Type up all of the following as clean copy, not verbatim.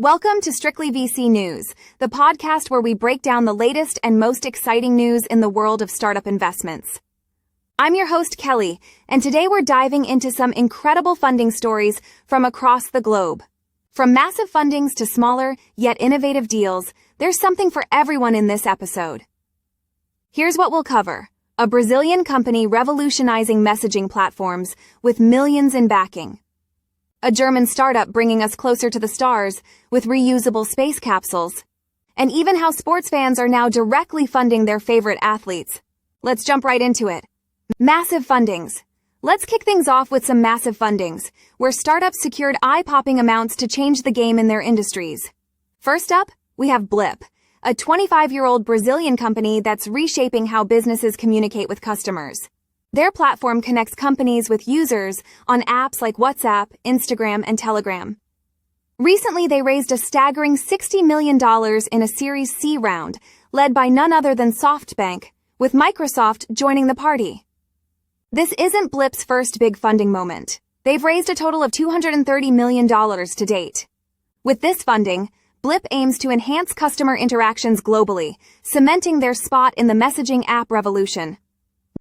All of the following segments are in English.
Welcome to StrictlyVC News, the podcast where we break down the latest and most exciting news in the world of startup investments. I'm your host, Keli, and today we're diving into some incredible funding stories from across the globe. From massive fundings to smaller, yet innovative deals, there's something for everyone in this episode. Here's what we'll cover. A Brazilian company revolutionizing messaging platforms with millions in backing. A German startup bringing us closer to the stars with reusable space capsules. And even how sports fans are now directly funding their favorite athletes. Let's jump right into it. Massive fundings. Let's kick things off with some massive fundings, where startups secured eye-popping amounts to change the game in their industries. First up, we have Blip, a 25-year-old Brazilian company that's reshaping how businesses communicate with customers. Their platform connects companies with users on apps like WhatsApp, Instagram, and Telegram. Recently, they raised a staggering $60 million in a Series C round, led by none other than SoftBank, with Microsoft joining the party. This isn't Blip's first big funding moment. They've raised a total of $230 million to date. With this funding, Blip aims to enhance customer interactions globally, cementing their spot in the messaging app revolution.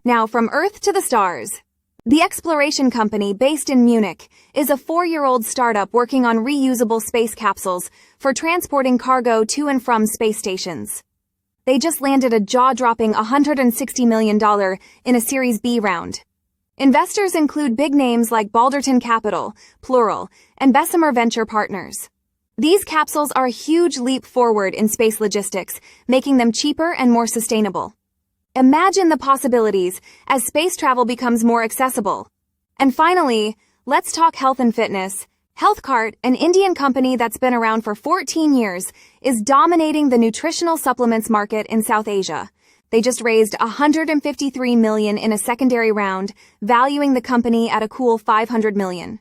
Now, from Earth to the stars. The exploration company, based in Munich, is a 4-year-old startup working on reusable space capsules for transporting cargo to and from space stations. They just landed a jaw-dropping $160 million in a Series B round. Investors include big names like Balderton Capital, Plural, and Bessemer Venture Partners. These capsules are a huge leap forward in space logistics, making them cheaper and more sustainable. Imagine the possibilities as space travel becomes more accessible. And finally, let's talk health and fitness. HealthKart, an Indian company that's been around for 14 years, is dominating the nutritional supplements market in South Asia. They just raised $153 million in a secondary round, valuing the company at a cool $500 million.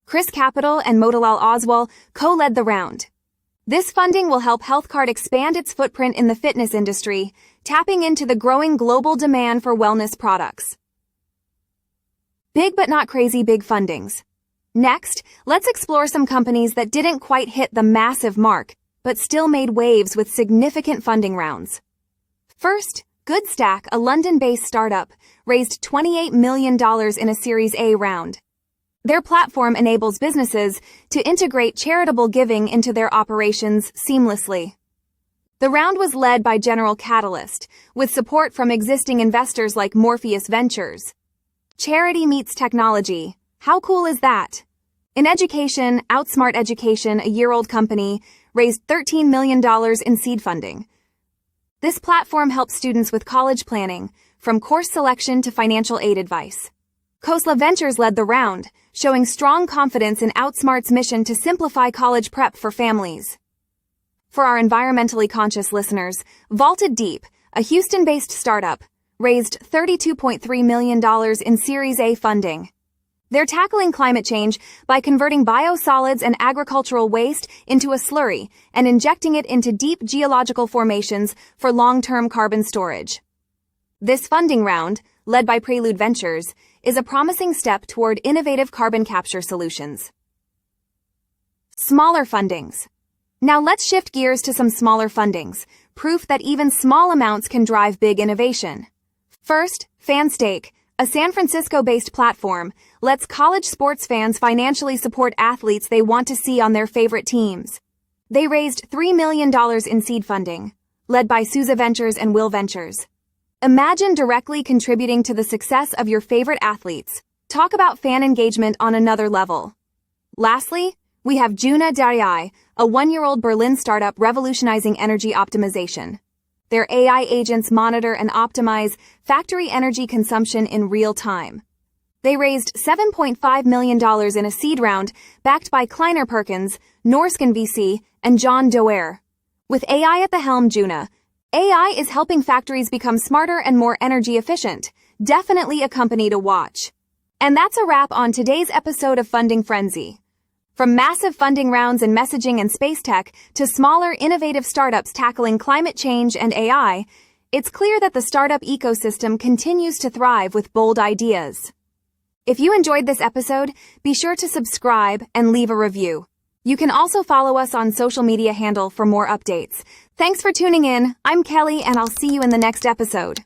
Chris Capital and Motilal Oswal co-led the round. This funding will help HealthKart expand its footprint in the fitness industry, tapping into the growing global demand for wellness products. Big but not crazy big fundings. Next, let's explore some companies that didn't quite hit the massive mark, but still made waves with significant funding rounds. First, Goodstack, a London-based startup, raised $28 million in a Series A round. Their platform enables businesses to integrate charitable giving into their operations seamlessly. The round was led by General Catalyst, with support from existing investors like Morpheus Ventures. Charity meets technology. How cool is that? In education, Outsmart Education, a year-old company, raised $13 million in seed funding. This platform helps students with college planning, from course selection to financial aid advice. Khosla Ventures led the round, showing strong confidence in Outsmart's mission to simplify college prep for families. For our environmentally conscious listeners, Vaulted Deep, a Houston-based startup, raised $32.3 million in Series A funding. They're tackling climate change by converting biosolids and agricultural waste into a slurry and injecting it into deep geological formations for long-term carbon storage. This funding round, led by Prelude Ventures, is a promising step toward innovative carbon capture solutions. Smaller fundings. Now let's shift gears to some smaller fundings, proof that even small amounts can drive big innovation. First, Fanstake, a San Francisco-based platform, lets college sports fans financially support athletes they want to see on their favorite teams. They raised $3 million in seed funding, led by Souza Ventures and Will Ventures. Imagine directly contributing to the success of your favorite athletes. Talk about fan engagement on another level. Lastly, we have Juna.ai, a 1-year-old Berlin startup revolutionizing energy optimization. Their AI agents monitor and optimize factory energy consumption in real time. They raised $7.5 million in a seed round backed by Kleiner Perkins, Norskin VC, and John Doerr. With AI at the helm, Juna.ai is helping factories become smarter and more energy efficient. Definitely a company to watch. And that's a wrap on today's episode of Funding Frenzy. From massive funding rounds in messaging and space tech to smaller, innovative startups tackling climate change and AI, it's clear that the startup ecosystem continues to thrive with bold ideas. If you enjoyed this episode, be sure to subscribe and leave a review. You can also follow us on social media handle for more updates. Thanks for tuning in. I'm Keli, and I'll see you in the next episode.